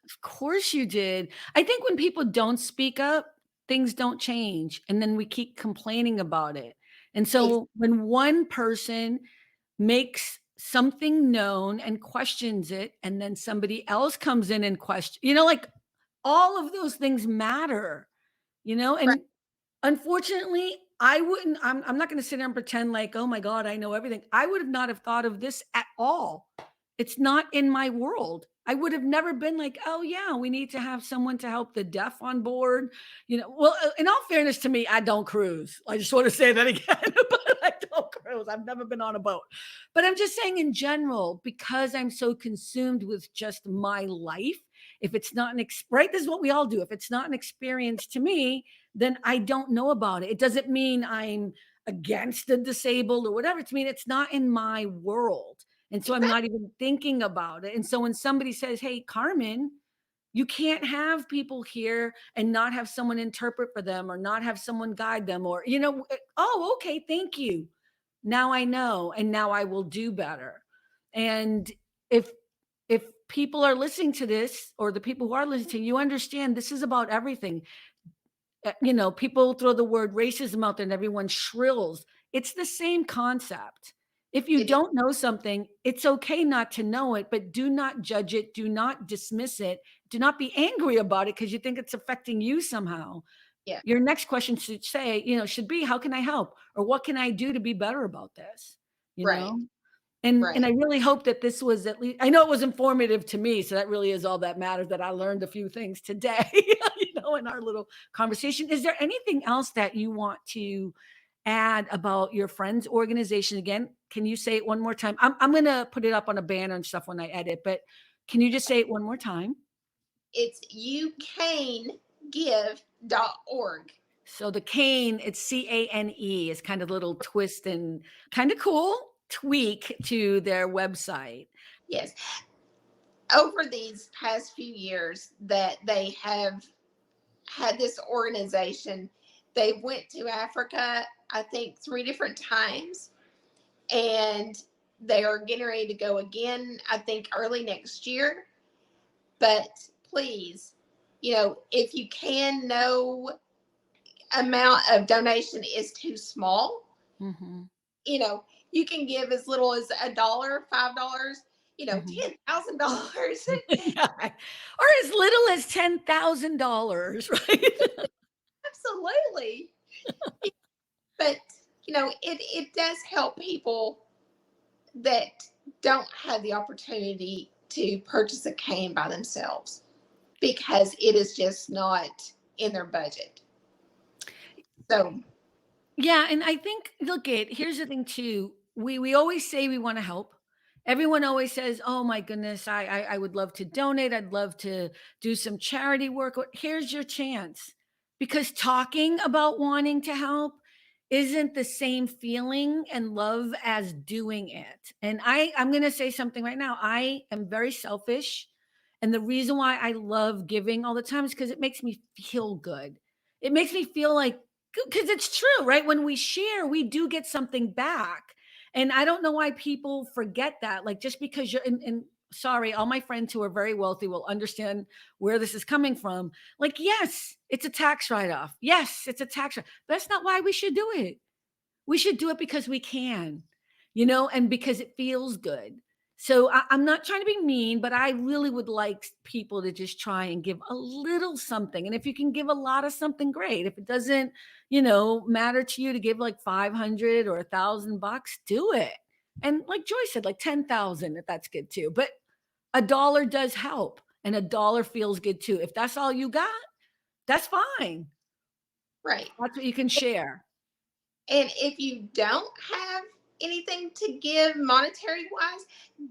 Of course you did. I think when people don't speak up, things don't change, and then we keep complaining about it. And ex- so when one person makes something known and questions it, and then somebody else comes in and like, all of those things matter, right, and unfortunately, I'm not gonna sit here and pretend like, "Oh my god, I know everything." I would have not have thought of this at all. It's not in my world. I would have never been like, "Oh, yeah, we need to have someone to help the deaf on board." Well, in all fairness to me, I don't cruise. I just wanna say that again, but I don't cruise. I've never been on a boat. But I'm just saying in general, because I'm so consumed with just my life, if it's not right? This is what we all do. If it's not an experience to me, then I don't know about it. It doesn't mean I'm against the disabled or whatever. It's mean it's not in my world. And so I'm exactly. not even thinking about it. And so when somebody says, "Hey, Carmen, you can't have people here and not have someone interpret for them or not have someone guide them or, oh, okay, thank you." Now I know, and now I will do better. And if if people are listening to this, or the people who are listening, you understand this is about everything. People throw the word racism out there and everyone shrills. It's the same concept. If you It is. don't know something, it's okay not to know it, but do not judge it. Do not dismiss it. Do not be angry about it because you think it's affecting you somehow. Yeah. Your next question should say, should be, how can I help? Or what can I do to be better about this? You Right. know? And Right. I really hope that this was, at least, I know it was informative to me, so that really is all that matters, that I learned a few things today, in our little conversation. Is there anything else that you want to add about your friend's organization? Again, can you say it one more time? I'm gonna put it up on a banner and stuff when I edit, but can you just say it one more time? It's youcanegive.org. So the cane, it's CANE, is kind of a little twist and kind of cool tweak to their website. Yes. Over these past few years that they have had this organization, they went to Africa, I think 3 different times, and they are getting ready to go again, I think early next year. But please, if you can, no amount of donation is too small. Mhm. You know, you can give as little as $1, $5, Mhm. $10,000. Yeah, or as little as $10,000, right? Absolutely. But it does help people that don't have the opportunity to purchase a cane by themselves because it is just not in their budget. So, Yeah, and I think, look, here's the thing too. We always say we want to help. Everyone always says, "Oh my goodness, I would love to donate. I'd love to do some charity work." Here's your chance, because talking about wanting to help isn't the same feeling and love as doing it. And I'm going to say something right now. I am very selfish, and the reason why I love giving all the time is because it makes me feel good. It makes me feel like, because it's true, right? When we share, we do get something back. And I don't know why people forget that. Like, just because and sorry, all my friends who are very wealthy will understand where this is coming from. Like, yes, it's a tax write off. Yes, it's a tax write. But that's not why we should do it. We should do it because we can, and because it feels good. So I'm not trying to be mean, but I really would like people to just try and give a little something. And if you can give a lot of something, great. If it doesn't, matter to you to give like 500 or $1,000, do it. And like Joy said, like 10,000, if that's good too. But a dollar does help, and a dollar feels good too. If that's all you got, that's fine. right. That's what you can share. And if you don't have anything to give monetary wise,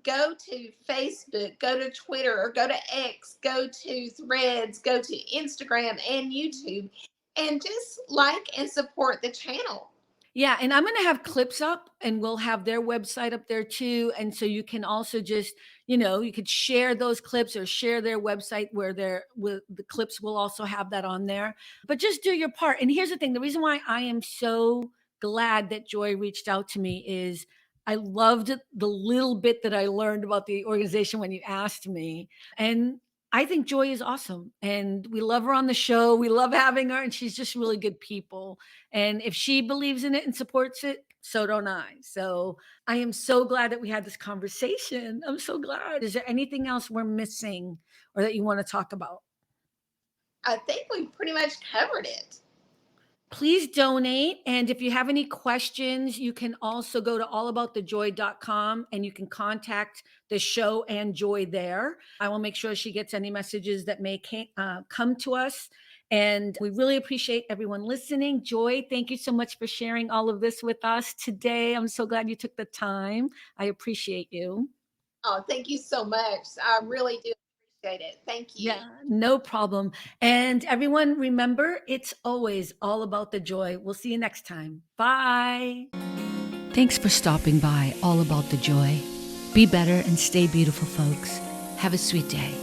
go to Facebook, go to Twitter, or go to X, go to Threads, go to Instagram and YouTube, and just like and support the channel. Yeah, and I'm gonna have clips up, and we'll have their website up there too. And so you can also just, you could share those clips or share their website where the clips will also have that on there. But just do your part. And here's the thing: the reason why I am so glad that Joy reached out to me is I loved the little bit that I learned about the organization when you asked me. And I think Joy is awesome. And we love her on the show. We love having her, and she's just really good people. And if she believes in it and supports it, so don't I. So I am so glad that we had this conversation. I'm so glad. Is there anything else we're missing or that you want to talk about? I think we pretty much covered it. Please donate. And if you have any questions, you can also go to allaboutthejoy.com and you can contact the show and Joy there. I will make sure she gets any messages that may come to us. And we really appreciate everyone listening. Joy, thank you so much for sharing all of this with us today. I'm so glad you took the time. I appreciate you. Oh, thank you so much. I really do appreciate it. Thank you. Yeah, no problem. And everyone, remember, it's always all about the joy. We'll see you next time. Bye. Thanks for stopping by All About the Joy. Be better and stay beautiful, folks. Have a sweet day.